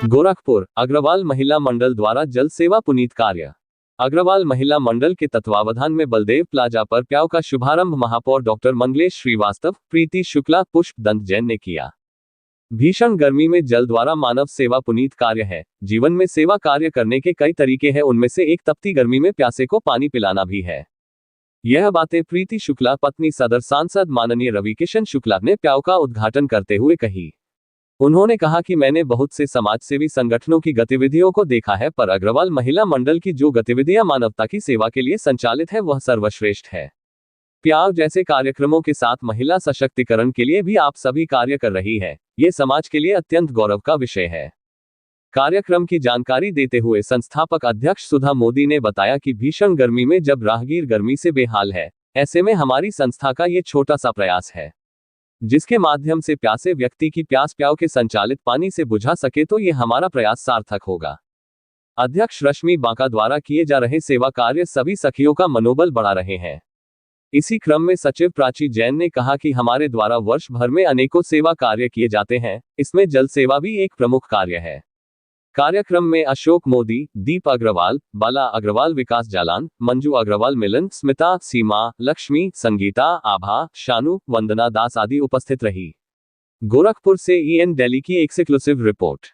गोरखपुर अग्रवाल महिला मंडल द्वारा जल सेवा पुनीत कार्य। अग्रवाल महिला मंडल के तत्वावधान में बलदेव प्लाजा पर प्याऊ का शुभारंभ महापौर डॉक्टर मंगलेश श्रीवास्तव, प्रीति शुक्ला, पुष्प दंत जैन ने किया। भीषण गर्मी में जल द्वारा मानव सेवा पुनीत कार्य है। जीवन में सेवा कार्य करने के कई तरीके हैं, उनमें से एक तपती गर्मी में प्यासे को पानी पिलाना भी है। यह बातें प्रीति शुक्ला पत्नी सदर सांसद माननीय रविकिशन शुक्ला ने प्याऊ का उद्घाटन करते हुए कही। उन्होंने कहा कि मैंने बहुत से समाजसेवी संगठनों की गतिविधियों को देखा है, पर अग्रवाल महिला मंडल की जो गतिविधियां मानवता की सेवा के लिए संचालित है वह सर्वश्रेष्ठ है। प्याऊ जैसे कार्यक्रमों के साथ महिला सशक्तिकरण के लिए भी आप सभी कार्य कर रही है, ये समाज के लिए अत्यंत गौरव का विषय है। कार्यक्रम की जानकारी देते हुए संस्थापक अध्यक्ष सुधा मोदी ने बताया कि भीषण गर्मी में जब राहगीर गर्मी से बेहाल है, ऐसे में हमारी संस्था का ये छोटा सा प्रयास है, जिसके माध्यम से प्यासे व्यक्ति की प्यास प्याऊ के संचालित पानी से बुझा सके, तो ये हमारा प्रयास सार्थक होगा। अध्यक्ष रश्मि बांका द्वारा किए जा रहे सेवा कार्य सभी सखियों का मनोबल बढ़ा रहे हैं। इसी क्रम में सचिव प्राची जैन ने कहा कि हमारे द्वारा वर्ष भर में अनेकों सेवा कार्य किए जाते हैं, इसमें जल सेवा भी एक प्रमुख कार्य है। कार्यक्रम में अशोक मोदी, दीप अग्रवाल, बाला अग्रवाल, विकास जालान, मंजू अग्रवाल, मिलन, स्मिता, सीमा, लक्ष्मी, संगीता, आभा, शानू, वंदना दास आदि उपस्थित रही। गोरखपुर से EN दिल्ली की एक्सक्लूसिव रिपोर्ट।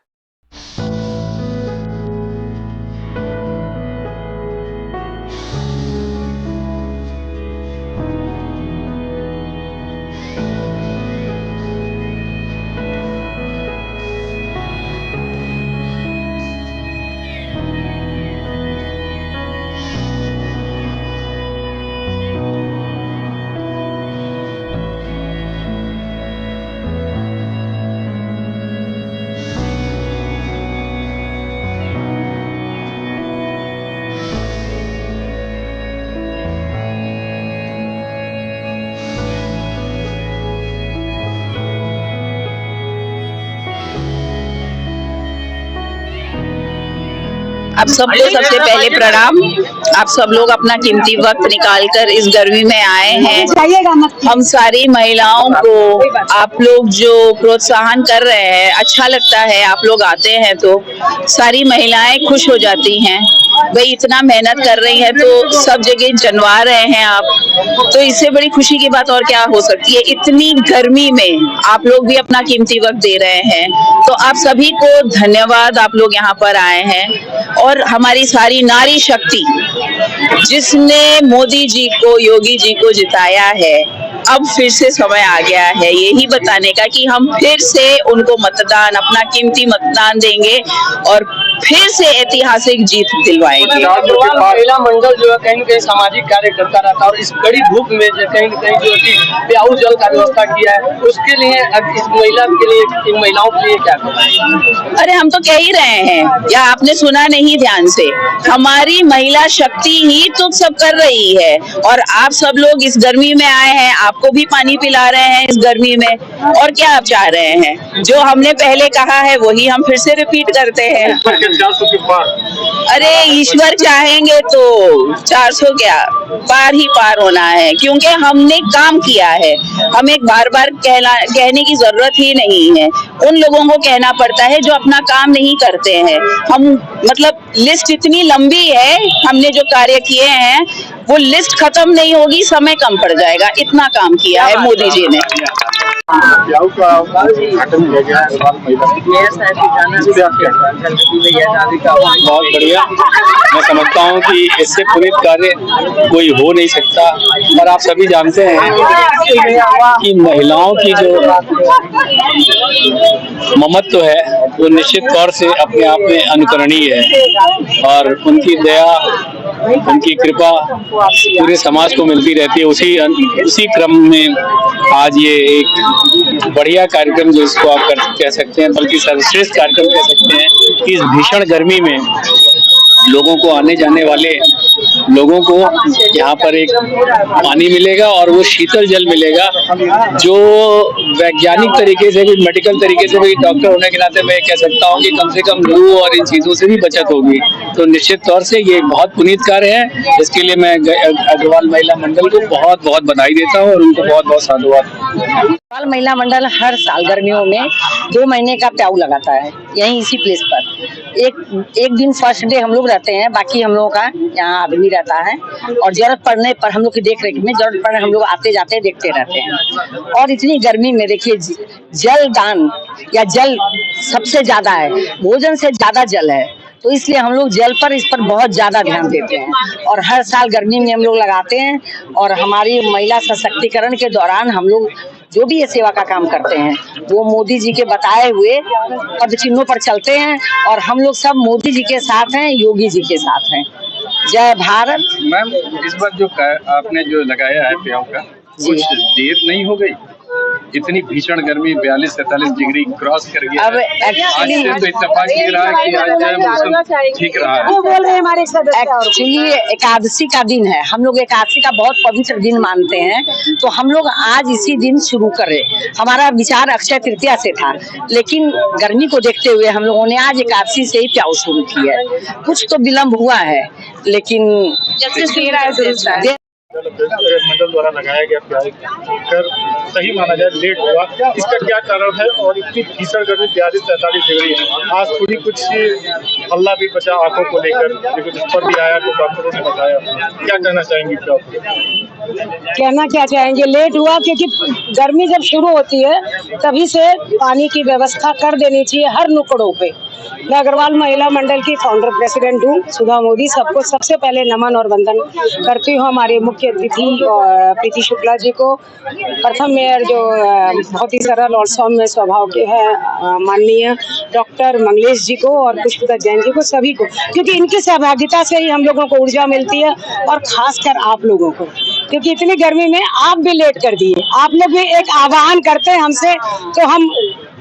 आप सबको सबसे पहले प्रणाम। आप सब लोग अपना कीमती वक्त निकालकर इस गर्मी में आए हैं। हम सारी महिलाओं को आप लोग जो प्रोत्साहन कर रहे हैं, अच्छा लगता है। आप लोग आते हैं तो सारी महिलाएं खुश हो जाती हैं। भाई इतना मेहनत कर रही हैं तो सब जगह जनवा रहे हैं आप, तो इससे बड़ी खुशी की बात और क्या हो सकती है। इतनी गर्मी में आप लोग भी अपना कीमती वक्त दे रहे हैं, तो आप सभी को धन्यवाद। आप लोग यहाँ पर आए हैं और हमारी सारी नारी शक्ति जिसने मोदी जी को, योगी जी को जिताया है, अब फिर से समय आ गया है यही बताने का कि हम फिर से उनको मतदान, अपना कीमती मतदान देंगे और फिर से ऐतिहासिक जीत दिलवाएंगे। महिला मंडल जो है कहीं न कहीं सामाजिक कार्य करता रहता है और इस बड़ी धूप में कहीं न कहीं जो कि प्याऊ जल का व्यवस्था किया है, उसके लिए इस महिला के लिए, इन महिलाओं के लिए क्या करें? अरे हम तो कह ही रहे हैं, या आपने सुना नहीं ध्यान से, हमारी महिला शक्ति ही तो सब कर रही है। और आप सब लोग इस गर्मी में आए हैं, आपको भी पानी पिला रहे हैं इस गर्मी में, और क्या आप चाह रहे हैं? जो हमने पहले कहा है वही हम फिर से रिपीट करते हैं। 400 के पार। अरे ईश्वर चाहेंगे तो 400 क्या, पार ही पार होना है, क्योंकि हमने काम किया है। हमें बार बार कहने की जरूरत ही नहीं है। उन लोगों को कहना पड़ता है जो अपना काम नहीं करते हैं। हम मतलब लिस्ट इतनी लंबी है, हमने जो कार्य किए हैं वो लिस्ट खत्म नहीं होगी, समय कम पड़ जाएगा, इतना काम किया है मोदी जी ने। प्याऊ का उद्घाटन किया गया है बहुत बढ़िया। मैं समझता हूँ कि इससे पुनीत कार्य कोई हो नहीं सकता, पर आप सभी जानते हैं कि महिलाओं की जो ममत्व है वो निश्चित तौर से अपने आप में अनुकरणीय है और उनकी दया, उनकी कृपा पूरे समाज को मिलती रहती है। उसी क्रम में आज ये एक बढ़िया कार्यक्रम, जो इसको आप कह सकते हैं, बल्कि सर्वश्रेष्ठ कार्यक्रम कह सकते हैं, कि इस भीषण गर्मी में लोगों को आने जाने वाले लोगों को यहाँ पर एक पानी मिलेगा और वो शीतल जल मिलेगा, जो वैज्ञानिक तरीके से भी, मेडिकल तरीके से भी, डॉक्टर होने के नाते मैं कह सकता हूँ कि कम से कम लू और इन चीजों से भी बचत होगी। तो निश्चित तौर से ये बहुत पुनीत कार्य है। इसके लिए मैं अग्रवाल महिला मंडल को बहुत बहुत बधाई देता हूँ और उनको बहुत बहुत साधुवाद। अग्रवाल महिला मंडल हर साल गर्मियों में 2 महीने का प्याऊ लगाता है यहीं इसी प्लेस पर। एक दिन फर्स्ट डे हम लोग रहते हैं, बाकी हम लोगों का यहाँ आदमी रहता है और जरूरत पड़ने पर हम लोग की देख रेख में जरूरत पड़ने हम लोग आते जाते देखते रहते हैं। और इतनी गर्मी में देखिए जल दान या जल सबसे ज्यादा है, भोजन से ज्यादा जल है, तो इसलिए हम लोग जल पर इस पर बहुत ज्यादा ध्यान देते हैं और हर साल गर्मी में हम लोग लगाते हैं। और हमारी महिला सशक्तिकरण के दौरान हम लोग जो भी ये सेवा का काम करते हैं वो मोदी जी के बताए हुए पद चिन्हों पर चलते हैं और हम लोग सब मोदी जी के साथ हैं, योगी जी के साथ हैं। जय भारत। मैम, इस बार जो आपने जो लगाया है प्याऊ का, कुछ देर नहीं हो गई? इतनी भीषण गर्मी 42-43 डिग्री क्रॉस कर गया। अब आज से तो इत्तेफाक ये रहा कि आज जो है मौसम ठीक रहा है। वो बोल रहे हमारे एक्चुअली एकादशी का दिन है, हम लोग एकादशी का बहुत पवित्र दिन मानते हैं, तो हम लोग आज इसी दिन शुरू करें। हमारा विचार अक्षय तृतीया से था, लेकिन गर्मी को देखते हुए हम लोगों ने आज एकादशी से ही प्याऊ शुरू किया है। कुछ तो विलम्ब हुआ है, लेकिन मंडल द्वारा लगाया गया प्याऊ कर सही माना जाए लेट हुआ, इसका क्या कारण है? और इतनी भीषण गर्मी 42-43 डिग्री है, आज थोड़ी कुछ हल्ला भी बचा आंखों को लेकर, लेकिन उस पर भी आया तो डॉक्टरों ने बताया। क्या कहना चाहेंगे? कहना क्या चाहेंगे, लेट हुआ क्योंकि गर्मी जब शुरू होती है तभी से पानी की व्यवस्था कर देनी चाहिए हर नुकड़ों पे। मैं अग्रवाल महिला मंडल की फाउंडर प्रेसिडेंट हूँ सुधा मोदी। सबको सबसे पहले नमन और वंदन करती हूँ हमारे मुख्य अतिथि प्रीति शुक्ला जी को, प्रथम मेयर जो बहुत ही सरल और सौम्य स्वभाव के हैं माननीय डॉक्टर मंगलेश जी को, और पुष्पदत्त जैन जी को, सभी को, क्योंकि इनकी सहभागिता से ही हम लोगों को ऊर्जा मिलती है और खासकर आप लोगों को, क्योंकि इतनी गर्मी में आप भी लेट कर दिए। आप लोग भी एक आह्वान करते हैं हमसे, तो हम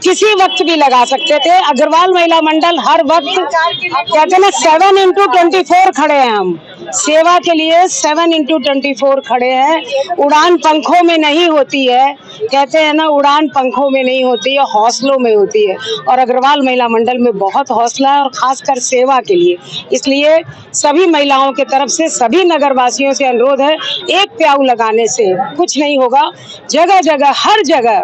किसी वक्त भी लगा सकते थे। अग्रवाल महिला मंडल हर वक्त कहते हैं ना 7x24 खड़े हैं, हम सेवा के लिए 7x24 खड़े हैं। उड़ान पंखों में नहीं होती है, कहते हैं ना उड़ान पंखों में नहीं होती है, हौसलों में होती है, और अग्रवाल महिला मंडल में बहुत हौसला है और खासकर सेवा के लिए। इसलिए सभी महिलाओं के तरफ से सभी नगरवासियों से अनुरोध है, एक प्याऊ लगाने से कुछ नहीं होगा। जगह जगह हर जगह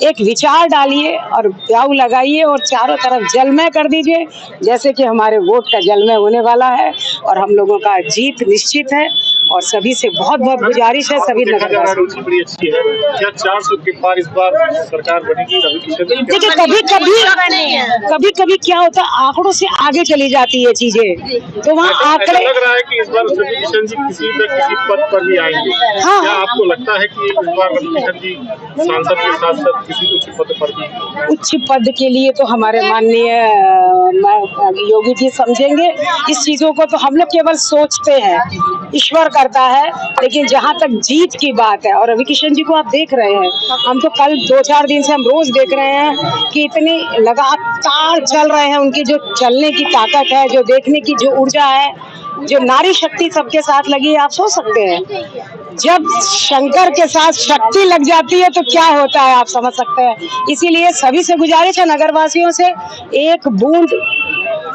एक विचार डालिए और प्याऊ लगाइए और चारों तरफ जलमय कर दीजिए, जैसे कि हमारे वोट का जलमय होने वाला है और हम लोगों का जीत निश्चित है। और सभी से बहुत बहुत गुजारिश है, सभी रुचि बड़ी अच्छी है। क्या 400 के पार इस बार सरकार बनेगी? देखिए कभी कभी क्या होता है, आंकड़ों से आगे चली जाती है चीजें, तो वहाँ आंकड़े लग रहा है कि इस बार रवि किशन जी किसी न किसी पद पर भी आएंगे। हाँ, क्या आपको लगता है कि इस बार रवि किशन जी सांसद के साथ साथ किसी उच्च पद पर भी? उच्च पद के लिए तो हमारे माननीय योगी जी समझेंगे इस चीजों को, तो हम लोग केवल सोचते हैं, ईश्वर करता है। लेकिन जहाँ तक जीत की बात है, और रवि किशन जी को आप देख रहे हैं, हम तो कल 2-4 दिन से हम रोज देख रहे हैं कि इतनी लगातार चल रहे हैं, उनकी जो चलने की ताकत है, जो देखने की जो ऊर्जा है, जो नारी शक्ति सबके साथ लगी है। आप सोच सकते हैं जब शंकर के साथ शक्ति लग जाती है तो क्या होता है, आप समझ सकते हैं। इसीलिए सभी से गुजारिश है नगरवासियों से, एक बूंद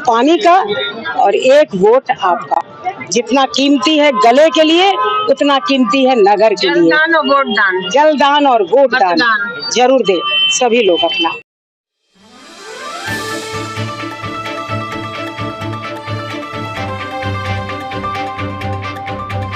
पानी का और एक वोट आपका, जितना कीमती है गले के लिए उतना कीमती है नगर के लिए। जल दान और वोट दान जरूर दे सभी लोग अपना।